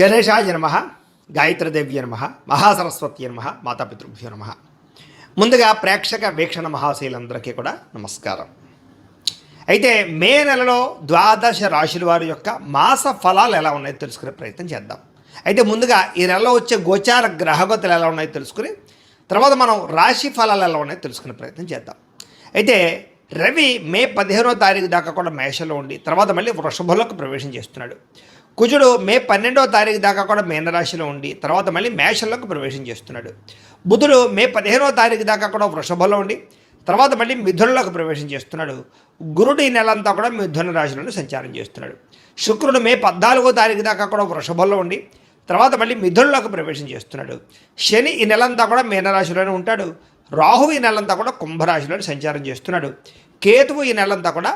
గణేశాయ నమః, గాయత్రీదేవ్య నమః, మహాసరస్వతి నమః, మాతాపితృభ్యో నమః. ముందుగా ప్రేక్షక వీక్షణ మహాశైలందరికీ కూడా నమస్కారం. అయితే మే నెలలో ద్వాదశ రాశుల వారి యొక్క మాస ఫలాలు ఎలా ఉన్నాయో తెలుసుకునే ప్రయత్నం చేద్దాం. అయితే ముందుగా ఈ నెలలో వచ్చే గోచార గ్రహగతులు ఎలా ఉన్నాయో తెలుసుకుని తర్వాత మనం రాశి ఫలాలు ఎలా ఉన్నాయో తెలుసుకునే ప్రయత్నం చేద్దాం. అయితే రవి మే 15వ తారీఖు దాకా కూడా మేషంలో ఉండి తర్వాత మళ్ళీ వృషభంలోకి ప్రవేశం చేస్తున్నాడు. కుజుడు మే 12వ తారీఖు దాకా కూడా మీనరాశిలో ఉండి తర్వాత మళ్ళీ మేషంలోకి ప్రవేశం చేస్తున్నాడు. బుధుడు మే 15వ తారీఖు దాకా కూడా వృషభంలో ఉండి తర్వాత మళ్ళీ మిథునంలోకి ప్రవేశం చేస్తున్నాడు. గురుడు ఈ నెలంతా కూడా మిథున రాశిలోనే సంచారం చేస్తున్నాడు. శుక్రుడు మే 14వ తారీఖు దాకా కూడా వృషభంలో ఉండి తర్వాత మళ్ళీ మిథునంలోకి ప్రవేశం చేస్తున్నాడు. శని ఈ నెలంతా కూడా మీనరాశిలోనే ఉంటాడు. రాహువు ఈ నెలంతా కూడా కుంభరాశిలోనే సంచారం చేస్తున్నాడు. కేతువు ఈ నెలంతా కూడా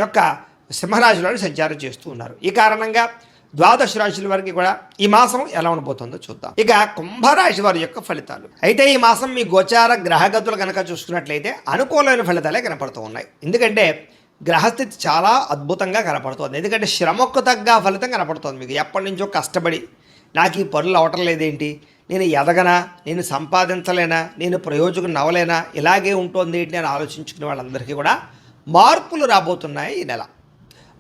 యొక్క సింహరాశిలోని సంచారం చేస్తూ ఉన్నారు. ఈ కారణంగా ద్వాదశ రాశుల వారికి కూడా ఈ మాసం ఎలా ఉండబోతుందో చూద్దాం. ఇక కుంభరాశి వారి యొక్క ఫలితాలు. అయితే ఈ మాసం మీ గోచార గ్రహగతులు కనుక చూసుకున్నట్లయితే అనుకూలమైన ఫలితాలే కనపడుతూ ఉన్నాయి. ఎందుకంటే గ్రహస్థితి చాలా అద్భుతంగా కనపడుతుంది. ఎందుకంటే శ్రమకు తగ్గ ఫలితం కనపడుతుంది. మీకు ఎప్పటి నుంచో కష్టపడి నాకు ఈ పనులు అవటం లేదేంటి, నేను ఎదగనా, నేను సంపాదించలేనా, నేను ప్రయోజకుని నవ్వలేనా, ఇలాగే ఉంటుంది ఏంటి అని ఆలోచించుకునే వాళ్ళందరికీ కూడా మార్పులు రాబోతున్నాయి ఈ నెల.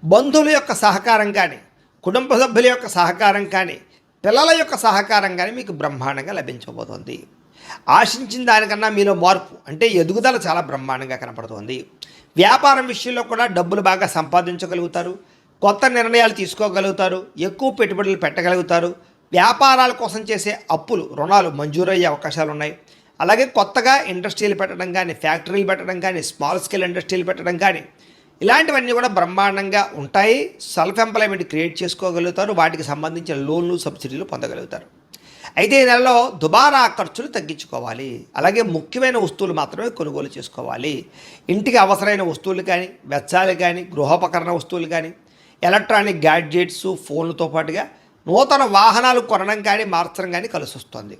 బంధువుల యొక్క సహకారం కానీ, కుటుంబ సభ్యుల యొక్క సహకారం కానీ, పిల్లల యొక్క సహకారం కానీ మీకు బ్రహ్మాండంగా లభించబోతోంది. ఆశించిన దానికన్నా మీలో మార్పు అంటే ఎదుగుదల చాలా బ్రహ్మాండంగా కనపడుతోంది. వ్యాపారం విషయంలో కూడా డబ్బులు బాగా సంపాదించగలుగుతారు. కొత్త నిర్ణయాలు తీసుకోగలుగుతారు. ఎక్కువ పెట్టుబడులు పెట్టగలుగుతారు. వ్యాపారాల కోసం చేసే అప్పులు, రుణాలు మంజూరయ్యే అవకాశాలు ఉన్నాయి. అలాగే కొత్తగా ఇండస్ట్రీలు పెట్టడం కానీ, ఫ్యాక్టరీలు పెట్టడం కానీ, స్మాల్ స్కేల్ ఇండస్ట్రీలు పెట్టడం కానీ ఇలాంటివన్నీ కూడా బ్రహ్మాండంగా ఉంటాయి. సెల్ఫ్ ఎంప్లాయ్మెంట్ క్రియేట్ చేసుకోగలుగుతారు. వాటికి సంబంధించిన లోన్లు, సబ్సిడీలు పొందగలుగుతారు. అయితే ఈ నెలలో దుబారా ఖర్చులు తగ్గించుకోవాలి. అలాగే ముఖ్యమైన వస్తువులు మాత్రమే కొనుగోలు చేసుకోవాలి. ఇంటికి అవసరమైన వస్తువులు కానీ, వెచ్చాలు కానీ, గృహోపకరణ వస్తువులు కానీ, ఎలక్ట్రానిక్ గ్యాడ్జెట్స్, ఫోన్లతో పాటుగా నూతన వాహనాలు కొనడం కానీ, మార్చడం కానీ కలిసి వస్తుంది.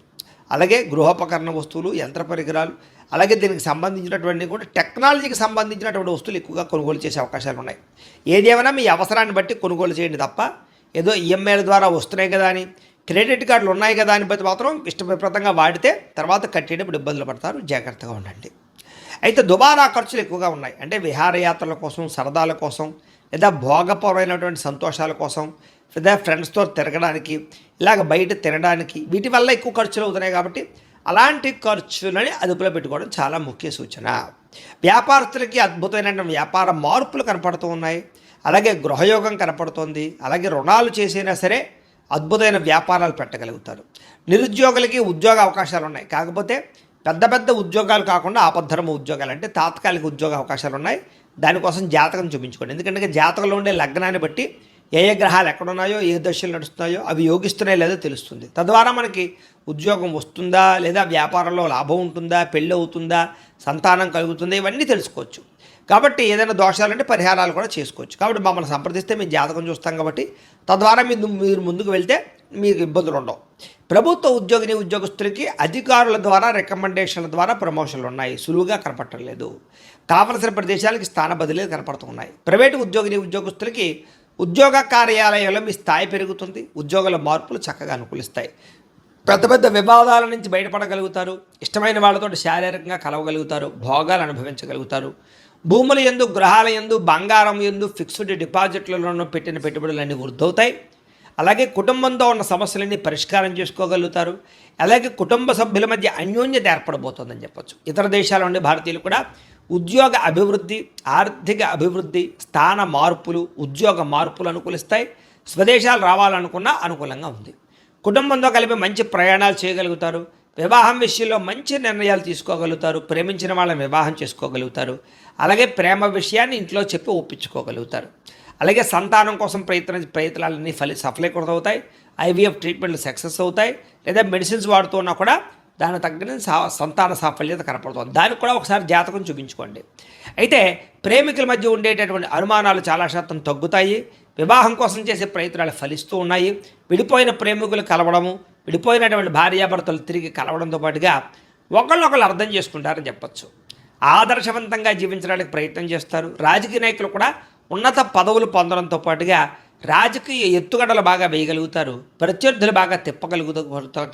అలాగే గృహోపకరణ వస్తువులు, యంత్ర పరికరాలు, అలాగే దీనికి సంబంధించినటువంటి కూడా టెక్నాలజీకి సంబంధించినటువంటి వస్తువులు ఎక్కువగా కొనుగోలు చేసే అవకాశాలు ఉన్నాయి. ఏదేమైనా మీ అవసరాన్ని బట్టి కొనుగోలు చేయండి తప్ప ఏదో ఈఎంఐల ద్వారా వస్తున్నాయి కదా అని, క్రెడిట్ కార్డులు ఉన్నాయి కదా అని బట్టి మాత్రం ఇష్టప్రదంగా వాడితే తర్వాత కట్టేటప్పుడు ఇబ్బందులు పడతారు. జాగ్రత్తగా ఉండండి. అయితే దుబారా ఖర్చులు ఎక్కువగా ఉన్నాయి. అంటే విహారయాత్రల కోసం, సరదాల కోసం, లేదా భోగపరమైనటువంటి సంతోషాల కోసం, లేదా ఫ్రెండ్స్తో తిరగడానికి, ఇలాగ బయట తినడానికి, వీటి వల్ల ఎక్కువ ఖర్చులు అవుతున్నాయి. కాబట్టి అలాంటి ఖర్చులని అదుపులో పెట్టుకోవడం చాలా ముఖ్య సూచన. వ్యాపారస్తులకి అద్భుతమైన వ్యాపార మార్పులు కనపడుతూ ఉన్నాయి. అలాగే గృహయోగం కనపడుతోంది. అలాగే రుణాలు చేసినా సరే అద్భుతమైన వ్యాపారాలు పెట్టగలుగుతారు. నిరుద్యోగులకి ఉద్యోగ అవకాశాలు ఉన్నాయి. కాకపోతే పెద్ద పెద్ద ఉద్యోగాలు కాకుండా ఆపద్ధర్మ ఉద్యోగాలు అంటే తాత్కాలిక ఉద్యోగ అవకాశాలు ఉన్నాయి. దానికోసం జాతకం చూపించుకోండి. ఎందుకంటే జాతకంలో ఉండే లగ్నాన్ని బట్టి ఏ ఏ గ్రహాలు ఎక్కడున్నాయో, ఏ దశలు నడుస్తున్నాయో అవి యోగిస్తున్నాయో లేదో తెలుస్తుంది. తద్వారా మనకి ఉద్యోగం వస్తుందా, లేదా వ్యాపారంలో లాభం ఉంటుందా, పెళ్ళి అవుతుందా, సంతానం కలుగుతుందా, ఇవన్నీ తెలుసుకోవచ్చు. కాబట్టి ఏదైనా దోషాలంటే పరిహారాలు కూడా చేసుకోవచ్చు. కాబట్టి మమ్మల్ని సంప్రదిస్తే మేము జాతకం చూస్తాం. కాబట్టి తద్వారా మీరు ముందుకు వెళ్తే మీకు ఇబ్బందులు ఉండవు. ప్రభుత్వ ఉద్యోగస్తులకి అధికారుల ద్వారా రికమెండేషన్ల ద్వారా ప్రమోషన్లు ఉన్నాయి. సులువుగా కనపడటం లేదు. కావలసిన ప్రదేశాలకి స్థాన బదిలీలు కనపడుతూ ఉన్నాయి. ప్రైవేటు ఉద్యోగస్తులకి ఉద్యోగ కార్యాలయంలో మీ స్థాయి పెరుగుతుంది. ఉద్యోగుల మార్పులు చక్కగా అనుకూలిస్తాయి. పెద్ద పెద్ద వివాదాల నుంచి బయటపడగలుగుతారు. ఇష్టమైన వాళ్ళతో శారీరకంగా కలవగలుగుతారు. భోగాలు అనుభవించగలుగుతారు. భూముల యందు, గృహాల యందు, బంగారం యందు, ఫిక్స్డ్ డిపాజిట్లలో పెట్టిన పెట్టుబడులన్నీ వృద్ధవుతాయి. అలాగే కుటుంబంతో ఉన్న సమస్యలన్నీ పరిష్కారం చేసుకోగలుగుతారు. అలాగే కుటుంబ సభ్యుల మధ్య అన్యోన్యత ఏర్పడబోతోందని చెప్పచ్చు. ఇతర దేశాల నుండి భారతీయులు కూడా ఉద్యోగ అభివృద్ధి, ఆర్థిక అభివృద్ధి, స్థాన మార్పులు, ఉద్యోగ మార్పులు అనుకూలిస్తాయి. స్వదేశాలు రావాలనుకున్నా అనుకూలంగా ఉంది. కుటుంబంతో కలిపి మంచి ప్రయాణాలు చేయగలుగుతారు. వివాహం విషయంలో మంచి నిర్ణయాలు తీసుకోగలుగుతారు. ప్రేమించిన వాళ్ళని వివాహం చేసుకోగలుగుతారు. అలాగే ప్రేమ విషయాన్ని ఇంట్లో చెప్పి ఒప్పించుకోగలుగుతారు. అలాగే సంతానం కోసం ప్రయత్నాలన్నీ సఫలీకృతమవుతాయి. ఐవీఎఫ్ ట్రీట్మెంట్లు సక్సెస్ అవుతాయి. లేదా మెడిసిన్స్ వాడుతూ ఉన్నా కూడా దాని తగ్గని సంతాన సాఫల్యత కనపడుతుంది. దానికి కూడా ఒకసారి జాతకం చూపించుకోండి. అయితే ప్రేమికుల మధ్య ఉండేటటువంటి అనుమానాలు చాలా శాతం తగ్గుతాయి. వివాహం కోసం చేసే ప్రయత్నాలు ఫలిస్తూ ఉన్నాయి. విడిపోయిన ప్రేమికులు కలవడము, విడిపోయినటువంటి భార్యాభర్తలు తిరిగి కలవడంతో పాటుగా ఒకళ్ళొకళ్ళు అర్థం చేసుకుంటారని చెప్పచ్చు. ఆదర్శవంతంగా జీవించడానికి ప్రయత్నం చేస్తారు. రాజకీయ నాయకులు కూడా ఉన్నత పదవులు పొందడంతో పాటుగా రాజకీయ ఎత్తుగడలు బాగా వేయగలుగుతారు, ప్రత్యర్థులు బాగా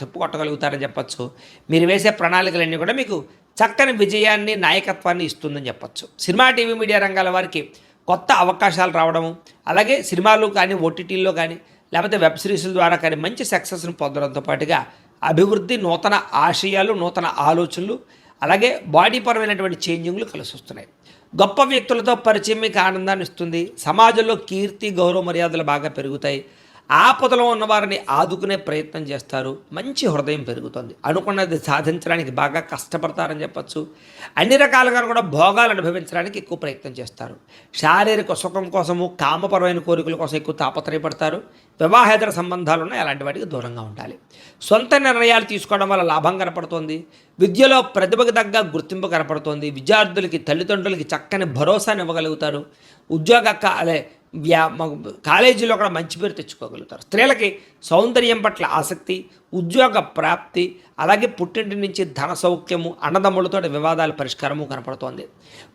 తిప్పుకొట్టగలుగుతారని చెప్పచ్చు. మీరు వేసే ప్రణాళికలన్నీ కూడా మీకు చక్కని విజయాన్ని, నాయకత్వాన్ని ఇస్తుందని చెప్పచ్చు. సినిమా, టీవీ, మీడియా రంగాల వారికి కొత్త అవకాశాలు రావడము, అలాగే సినిమాలు కానీ, ఓటీటీల్లో కానీ, లేకపోతే వెబ్ సిరీస్ల ద్వారా కానీ మంచి సక్సెస్ను పొందడంతో పాటుగా అభివృద్ధి, నూతన ఆశయాలు, నూతన ఆలోచనలు, అలాగే బాడీ పరమైనటువంటి చేంజింగ్లు కలిసి వస్తున్నాయి. గొప్ప వ్యక్తులతో పరిచయం మీకు ఆనందాన్ని ఇస్తుంది. సమాజంలో కీర్తి, గౌరవ మర్యాదలు బాగా పెరుగుతాయి. ఆపదలో ఉన్నవారిని ఆదుకునే ప్రయత్నం చేస్తారు. మంచి హృదయం పెరుగుతుంది. అనుకున్నది సాధించడానికి బాగా కష్టపడతారని చెప్పచ్చు. అన్ని రకాలుగా కూడా భోగాలు అనుభవించడానికి ఎక్కువ ప్రయత్నం చేస్తారు. శారీరక సుఖం కోసము, కామపరమైన కోరికల కోసం ఎక్కువ తాపత్రయపడతారు. వివాహేతర సంబంధాలు ఉన్నాయి, అలాంటి వాటికి దూరంగా ఉండాలి. సొంత నిర్ణయాలు తీసుకోవడం వల్ల లాభం కనపడుతోంది. విద్యలో ప్రతిభకు తగ్గ గుర్తింపు కనపడుతోంది. విద్యార్థులకి, తల్లిదండ్రులకి చక్కని భరోసాని ఇవ్వగలుగుతారు. కాలేజీలో కూడా మంచి పేరు తెచ్చుకోగలుగుతారు. స్త్రీలకి సౌందర్యం పట్ల ఆసక్తి, ఉద్యోగ ప్రాప్తి, అలాగే పుట్టింటి నుంచి ధన సౌఖ్యము, అన్నదమ్ములతో వివాదాల పరిష్కారము కనపడుతోంది.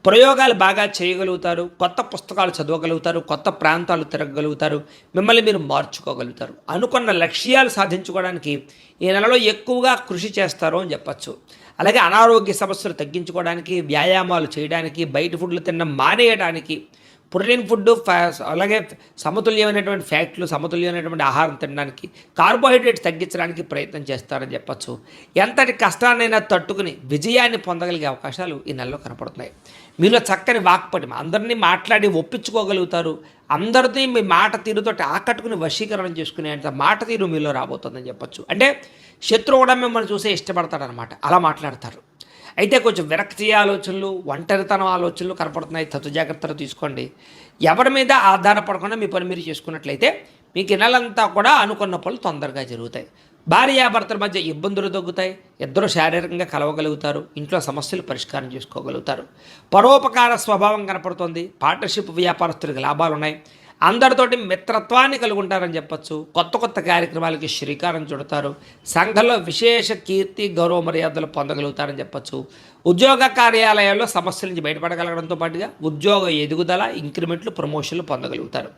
ప్రయోగాలు బాగా చేయగలుగుతారు. కొత్త పుస్తకాలు చదవగలుగుతారు. కొత్త ప్రాంతాలు తిరగగలుగుతారు. మిమ్మల్ని మీరు మార్చుకోగలుగుతారు. అనుకున్న లక్ష్యాలు సాధించుకోవడానికి ఈ నెలలో ఎక్కువగా కృషి చేస్తారు అని చెప్పచ్చు. అలాగే అనారోగ్య సమస్యలు తగ్గించుకోవడానికి, వ్యాయామాలు చేయడానికి, బయట ఫుడ్లు తినడం మానేయడానికి, ప్రోటీన్ ఫుడ్, అలాగే సమతుల్యమైనటువంటి ఫ్యాట్లు, సమతుల్యమైనటువంటి ఆహారం తినడానికి, కార్బోహైడ్రేట్స్ తగ్గించడానికి ప్రయత్నం చేస్తారని చెప్పచ్చు. ఎంతటి కష్టాన్నైనా తట్టుకుని విజయాన్ని పొందగలిగే అవకాశాలు ఈ నెలలో కనపడుతున్నాయి. మీలో చక్కని వాక్పటిమ, అందరినీ మాట్లాడి ఒప్పించుకోగలుగుతారు. అందరినీ మీ మాట తీరుతో ఆకట్టుకుని వశీకరణం చేసుకునేంత మాట తీరు మీలో రాబోతుందని చెప్పచ్చు. అంటే శత్రువు కూడా మిమ్మల్ని చూసే ఇష్టపడతాడనమాట, అలా మాట్లాడతారు. అయితే కొంచెం విరక్తి ఆలోచనలు, ఒంటరితనం ఆలోచనలు కనపడుతున్నాయి. తత్తు జాగ్రత్తలు తీసుకోండి. ఎవరి మీద ఆధారపడకుండా మీ పని మీరు చేసుకున్నట్లయితే మీకు ఈ నెలంతా కూడా అనుకున్న పనులు తొందరగా జరుగుతాయి. భార్యాభర్తల మధ్య ఇబ్బందులు తగ్గుతాయి. ఇద్దరు శారీరకంగా కలవగలుగుతారు. ఇంట్లో సమస్యలు పరిష్కారం చేసుకోగలుగుతారు. పరోపకార స్వభావం కనపడుతుంది. పార్ట్నర్షిప్ వ్యాపారస్తులకు లాభాలు ఉన్నాయి. అందరితోటి మిత్రత్వాన్ని కలిగి ఉంటారని చెప్పచ్చు. కొత్త కొత్త కార్యక్రమాలకి శ్రీకారం చుడతారు. సంఘంలో విశేష కీర్తి, గౌరవ మర్యాదలు పొందగలుగుతారని చెప్పచ్చు. ఉద్యోగ కార్యాలయాల్లో సమస్యల నుంచి బయటపడగలగడంతో పాటుగా ఉద్యోగ ఎదుగుదల, ఇంక్రిమెంట్లు, ప్రమోషన్లు పొందగలుగుతారు.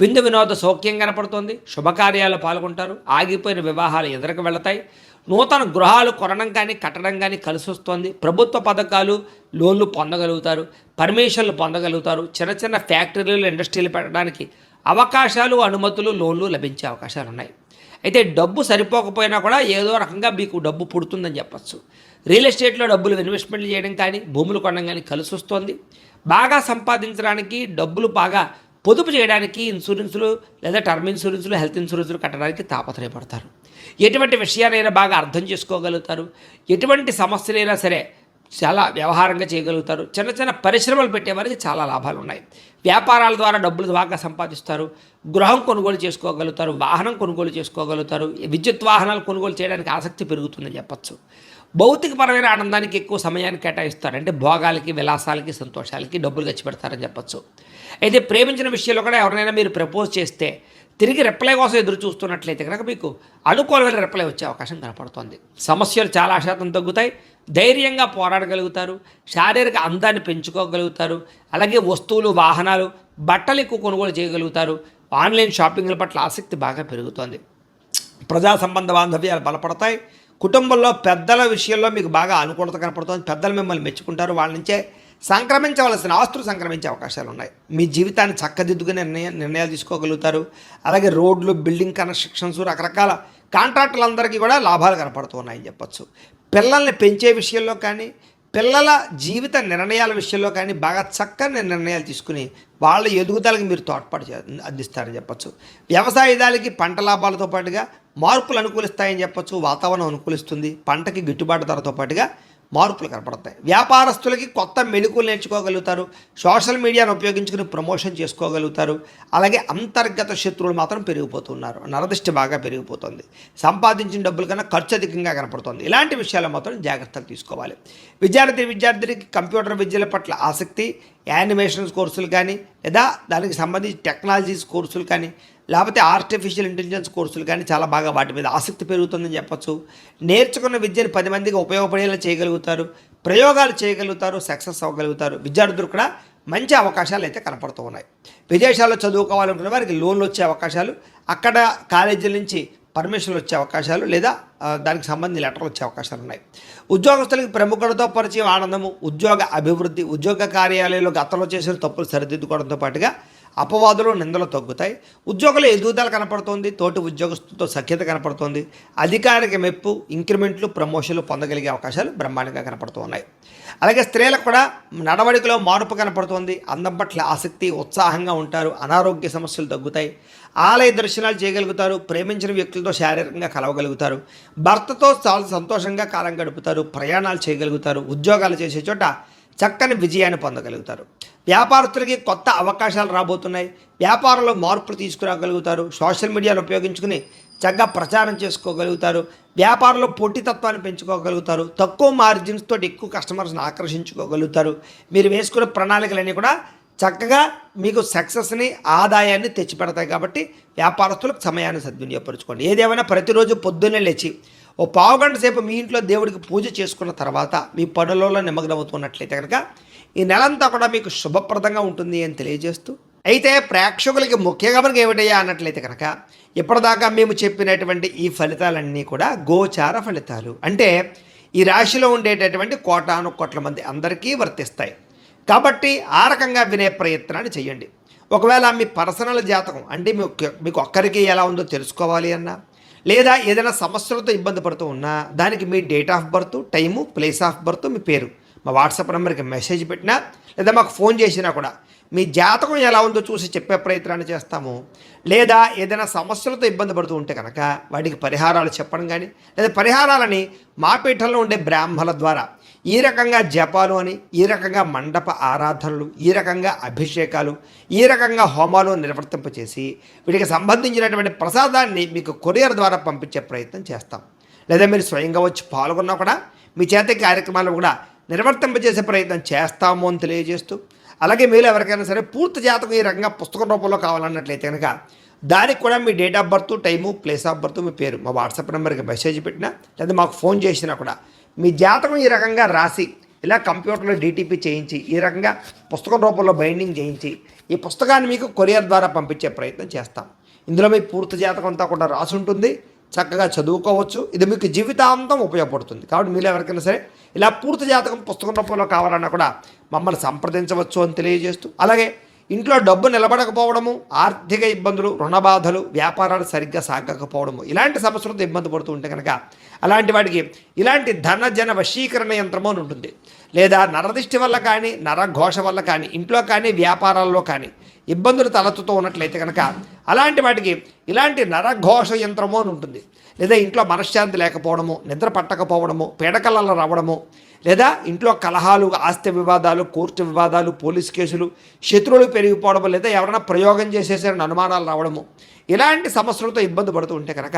విందు వినోద సౌఖ్యం కనపడుతుంది. శుభకార్యాలు పాల్గొంటారు. ఆగిపోయిన వివాహాలు ఎదురుకు వెళతాయి. నూతన గృహాలు కొనడం కానీ, కట్టడం కానీ కలిసి వస్తుంది. ప్రభుత్వ పథకాలు, లోన్లు పొందగలుగుతారు. పర్మిషన్లు పొందగలుగుతారు. చిన్న చిన్న ఫ్యాక్టరీలు, ఇండస్ట్రీలు పెట్టడానికి అవకాశాలు, అనుమతులు, లోన్లు లభించే అవకాశాలు ఉన్నాయి. అయితే డబ్బు సరిపోకపోయినా కూడా ఏదో రకంగా మీకు డబ్బు పుడుతుందని చెప్పచ్చు. రియల్ ఎస్టేట్లో డబ్బులు ఇన్వెస్ట్మెంట్లు చేయడం కానీ, భూములు కొనడం కానీ కలిసి వస్తుంది. బాగా సంపాదించడానికి, డబ్బులు బాగా పొదుపు చేయడానికి ఇన్సూరెన్సులు లేదా టర్మ్ ఇన్సూరెన్సులు, హెల్త్ ఇన్సూరెన్సులు కట్టడానికి తాపత్రయపడతారు. ఎటువంటి విషయాలైనా బాగా అర్థం చేసుకోగలుగుతారు. ఎటువంటి సమస్యలైనా సరే చాలా వ్యవహారంగా చేయగలుగుతారు. చిన్న చిన్న పరిశ్రమలు పెట్టేవారికి చాలా లాభాలు ఉన్నాయి. వ్యాపారాల ద్వారా డబ్బులు బాగా సంపాదిస్తారు. గృహం కొనుగోలు చేసుకోగలుగుతారు. వాహనం కొనుగోలు చేసుకోగలుగుతారు. విద్యుత్ వాహనాలు కొనుగోలు చేయడానికి ఆసక్తి పెరుగుతుందని చెప్పచ్చు. భౌతికపరమైన ఆనందానికి ఎక్కువ సమయాన్ని కేటాయిస్తారు. అంటే భోగాలకి, విలాసాలకి, సంతోషాలకి డబ్బులు ఖర్చు పెడతారని చెప్పచ్చు. అయితే ప్రేమించిన విషయంలో కూడా ఎవరైనా మీరు ప్రపోజ్ చేస్తే తిరిగి రిప్లై కోసం ఎదురు చూస్తున్నట్లయితే కనుక మీకు అనుకూలమైన రిప్లై వచ్చే అవకాశం కనపడుతుంది. సమస్యలు చాలా శాతం తగ్గుతాయి. ధైర్యంగా పోరాడగలుగుతారు. శారీరక అందాన్ని పెంచుకోగలుగుతారు. అలాగే వస్తువులు, వాహనాలు, బట్టలు ఎక్కువ కొనుగోలు చేయగలుగుతారు. ఆన్లైన్ షాపింగ్ల పట్ల ఆసక్తి బాగా పెరుగుతుంది. ప్రజా సంబంధ బాంధవ్యాలు బలపడతాయి. కుటుంబంలో పెద్దల విషయంలో మీకు బాగా అనుకూలత కనపడుతుంది. పెద్దలు మిమ్మల్ని మెచ్చుకుంటారు. వాళ్ళ నుంచే సంక్రమించవలసిన ఆస్తులు సంక్రమించే అవకాశాలు ఉన్నాయి. మీ జీవితాన్ని చక్కదిద్దుకునే నిర్ణయాలు తీసుకోగలుగుతారు. అలాగే రోడ్లు, బిల్డింగ్ కన్స్ట్రక్షన్స్, రకరకాల కాంట్రాక్టులందరికీ కూడా లాభాలు కనపడుతున్నాయని చెప్పచ్చు. పిల్లల్ని పెంచే విషయంలో కానీ, పిల్లల జీవిత నిర్ణయాల విషయంలో కానీ బాగా చక్కని నిర్ణయాలు తీసుకుని వాళ్ళ ఎదుగుదలకి మీరు తోడ్పాటు అందిస్తారని చెప్పచ్చు. వ్యవసాయదాలకి పంట లాభాలతో పాటుగా మార్పులు అనుకూలిస్తాయని చెప్పచ్చు. వాతావరణం అనుకూలిస్తుంది. పంటకి గిట్టుబాటు ధరతో పాటుగా మార్పులు కనపడతాయి. వ్యాపారస్తులకి కొత్త మెళుకులు నేర్చుకోగలుగుతారు. సోషల్ మీడియాను ఉపయోగించుకుని ప్రమోషన్ చేసుకోగలుగుతారు. అలాగే అంతర్గత శత్రువులు మాత్రం పెరిగిపోతున్నారు. నరదిష్టి బాగా పెరిగిపోతుంది. సంపాదించిన డబ్బుల కన్నా ఖర్చు అధికంగా కనపడుతుంది. ఇలాంటి విషయాల్లో మాత్రం జాగ్రత్తలు తీసుకోవాలి. విద్యార్థికి కంప్యూటర్ విద్యల పట్ల ఆసక్తి, యానిమేషన్స్ కోర్సులు కానీ, లేదా దానికి సంబంధించి టెక్నాలజీస్ కోర్సులు కానీ, లేకపోతే ఆర్టిఫిషియల్ ఇంటెలిజెన్స్ కోర్సులు కానీ చాలా బాగా వాటి మీద ఆసక్తి పెరుగుతుందని చెప్పచ్చు. నేర్చుకున్న విద్యను 10 మందికి ఉపయోగపడేలా చేయగలుగుతారు. ప్రయోగాలు చేయగలుగుతారు. సక్సెస్ అవ్వగలుగుతారు. విద్యార్థులు కూడా మంచి అవకాశాలు అయితే కనపడుతూ ఉన్నాయి. విదేశాల్లో చదువుకోవాలనుకునే వారికి లోన్లు వచ్చే అవకాశాలు, అక్కడ కాలేజీల నుంచి పర్మిషన్లు వచ్చే అవకాశాలు, లేదా దానికి సంబంధించిన లెటర్లు వచ్చే అవకాశాలు ఉన్నాయి. ఉద్యోగస్తులకి ప్రముఖులతో పరిచయం, ఆనందము, ఉద్యోగ అభివృద్ధి, ఉద్యోగ కార్యాలయంలో గతంలో చేసిన తప్పులు సరిదిద్దుకోవడంతో పాటుగా అపవాదులు, నిందలు తగ్గుతాయి. ఉద్యోగుల ఎదుగుదల కనపడుతోంది. తోటి ఉద్యోగస్తులతో సఖ్యత కనపడుతోంది. అధికారిక మెప్పు, ఇంక్రిమెంట్లు, ప్రమోషన్లు పొందగలిగే అవకాశాలు బ్రహ్మాండంగా కనపడుతూ ఉన్నాయి. అలాగే స్త్రీలకు కూడా నడవడికలో మార్పు కనపడుతోంది. అందం పట్ల ఆసక్తి, ఉత్సాహంగా ఉంటారు. అనారోగ్య సమస్యలు తగ్గుతాయి. ఆలయ దర్శనాలు చేయగలుగుతారు. ప్రేమించిన వ్యక్తులతో శారీరకంగా కలవగలుగుతారు. భర్తతో చాలా సంతోషంగా కాలం గడుపుతారు. ప్రయాణాలు చేయగలుగుతారు. ఉద్యోగాలు చేసే చోట చక్కని విజయాన్ని పొందగలుగుతారు. వ్యాపారస్తులకి కొత్త అవకాశాలు రాబోతున్నాయి. వ్యాపారంలో మార్పులు తీసుకురాగలుగుతారు. సోషల్ మీడియాను ఉపయోగించుకుని చక్కగా ప్రచారం చేసుకోగలుగుతారు. వ్యాపారంలో పోటీతత్వాన్ని పెంచుకోగలుగుతారు. తక్కువ మార్జిన్స్ తోటి ఎక్కువ కస్టమర్స్ని ఆకర్షించుకోగలుగుతారు. మీరు వేసుకునే ప్రణాళికలన్నీ కూడా చక్కగా మీకు సక్సెస్ని, ఆదాయాన్ని తెచ్చిపెడతాయి. కాబట్టి వ్యాపారస్తులకు సమయాన్ని సద్వినియోగపరచుకోండి. ఏదేమైనా ప్రతిరోజు పొద్దున్నే లేచి ఓ పావుగంట సేపు మీ ఇంట్లో దేవుడికి పూజ చేసుకున్న తర్వాత మీ పనులలో నిమగ్నమవుతున్నట్లయితే కనుక ఈ నెలంతా కూడా మీకు శుభప్రదంగా ఉంటుంది అని తెలియజేస్తూ, అయితే ప్రేక్షకులకి ముఖ్యంగా మనకి ఏమిటయ్యా అన్నట్లయితే కనుక ఇప్పటిదాకా మేము చెప్పినటువంటి ఈ ఫలితాలన్నీ కూడా గోచార ఫలితాలు. అంటే ఈ రాశిలో ఉండేటటువంటి కోటాను కోట్ల మంది అందరికీ వర్తిస్తాయి. కాబట్టి ఆ రకంగా వినే ప్రయత్నాన్ని చేయండి. ఒకవేళ మీ పర్సనల్ జాతకం అంటే మీకు ఒక్కరికి ఎలా ఉందో తెలుసుకోవాలి అన్నా, లేదా ఏదైనా సమస్యలతో ఇబ్బంది పడుతూ ఉన్నా, దానికి మీ date of birth, time, place of birth, మీ పేరు మా వాట్సాప్ నెంబర్కి మెసేజ్ పెట్టినా, లేదా మాకు ఫోన్ చేసినా కూడా మీ జాతకం ఎలా ఉందో చూసి చెప్పే ప్రయత్నాన్ని చేస్తాము. లేదా ఏదైనా సమస్యలతో ఇబ్బంది పడుతూ ఉంటే కనుక వాటికి పరిహారాలు చెప్పడం కానీ, లేదా పరిహారాలని మా పీఠంలో ఉండే బ్రాహ్మణుల ద్వారా ఈ రకంగా జపాలు అని, ఈ రకంగా మండప ఆరాధనలు, ఈ రకంగా అభిషేకాలు, ఈ రకంగా హోమాలు నిర్వర్తింపచేసి వీటికి సంబంధించినటువంటి ప్రసాదాన్ని మీకు కొరియర్ ద్వారా పంపించే ప్రయత్నం చేస్తాం. లేదా మీరు స్వయంగా వచ్చి పాల్గొన్నా కూడా మీ చేత కార్యక్రమాలు కూడా నిర్వర్తింపజేసే ప్రయత్నం చేస్తాము అని తెలియజేస్తూ, అలాగే మీరు ఎవరికైనా సరే పూర్తి జాతకం ఈ రకంగా పుస్తకం రూపంలో కావాలన్నట్లయితే కనుక దానికి కూడా మీ date of birth, time, place of birth, మీ పేరు మా వాట్సాప్ నెంబర్కి మెసేజ్ పెట్టినా, లేదా మాకు ఫోన్ చేసినా కూడా మీ జాతకం ఈ రకంగా రాసి ఇలా కంప్యూటర్లో డీటీపీ చేయించి ఈ రకంగా పుస్తకం రూపంలో బైండింగ్ చేయించి ఈ పుస్తకాన్ని మీకు కొరియర్ ద్వారా పంపించే ప్రయత్నం చేస్తాం. ఇందులో మీ పూర్తి జాతకం అంతా కూడా రాసి ఉంటుంది. చక్కగా చదువుకోవచ్చు. ఇది మీకు జీవితాంతం ఉపయోగపడుతుంది. కాబట్టి మీరు ఎవరికైనా సరే ఇలా పూర్తి జాతకం పుస్తకం రూపంలో కావాలన్నా కూడా మమ్మల్ని సంప్రదించవచ్చు అని తెలియజేస్తూ, అలాగే ఇంట్లో డబ్బు నిలబడకపోవడము, ఆర్థిక ఇబ్బందులు, రుణ బాధలు, వ్యాపారాలు సరిగ్గా సాగకపోవడము, ఇలాంటి సమస్యలతో ఇబ్బంది పడుతూ ఉంటే కనుక అలాంటి వాటికి ఇలాంటి ధనజన వశీకరణ యంత్రము అని ఉంటుంది. లేదా నరదిష్టి వల్ల కానీ, నరఘోష వల్ల కానీ, ఇంట్లో కానీ, వ్యాపారాల్లో కానీ ఇబ్బందులు తలెత్తుతూ ఉన్నట్లయితే కనుక అలాంటి వాటికి ఇలాంటి నరఘోష యంత్రము అని ఉంటుంది. లేదా ఇంట్లో మనశ్శాంతి లేకపోవడము, నిద్ర పట్టకపోవడము, పీడకలలు రావడము, లేదా ఇంట్లో కలహాలు, ఆస్తి వివాదాలు, కోర్టు వివాదాలు, పోలీస్ కేసులు, శత్రువులు పెరిగిపోవడము, లేదా ఎవరైనా ప్రయోగం చేసేసారని అనుమానాలు రావడము, ఇలాంటి సమస్యలతో ఇబ్బంది పడుతూ ఉంటే కనుక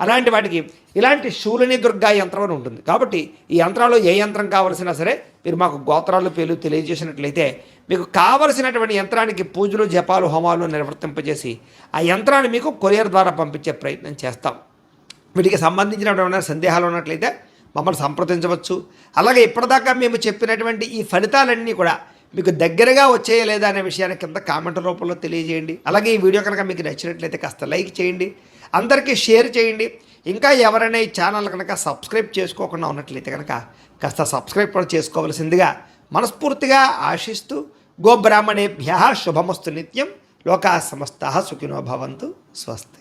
అలాంటి వాటికి ఇలాంటి శూలిని దుర్గా యంత్రం అని ఉంటుంది. కాబట్టి ఈ యంత్రాలు ఏ యంత్రం కావలసినా సరే మీరు మాకు గోత్రాలు, పేర్లు తెలియజేసినట్లయితే మీకు కావలసినటువంటి యంత్రానికి పూజలు, జపాలు, హోమాలు నిర్వర్తింపజేసి ఆ యంత్రాన్ని మీకు కొరియర్ ద్వారా పంపించే ప్రయత్నం చేస్తాం. వీటికి సంబంధించినటువంటి సందేహాలు ఉన్నట్లయితే మమ్మల్ని సంప్రదించవచ్చు. అలాగే ఇప్పటిదాకా మేము చెప్పినటువంటి ఈ ఫలితాలన్నీ కూడా మీకు దగ్గరగా వచ్చేయ లేదా అనే విషయాన్ని కింద కామెంట్ రూపంలో తెలియజేయండి. అలాగే ఈ వీడియో కనుక మీకు నచ్చినట్లయితే కాస్త లైక్ చేయండి, అందరికీ షేర్ చేయండి. ఇంకా ఎవరైనా ఈ ఛానల్ కనుక సబ్స్క్రైబ్ చేసుకోకుండా ఉన్నట్లయితే కనుక కాస్త సబ్స్క్రైబ్ కూడా చేసుకోవాల్సిందిగా మనస్ఫూర్తిగా ఆశిస్తూ, గోబ్రాహ్మణేభ్యః శుభమస్తు నిత్యం, లోకాః సమస్తాః సుఖినో భవంతు, స్వస్తి.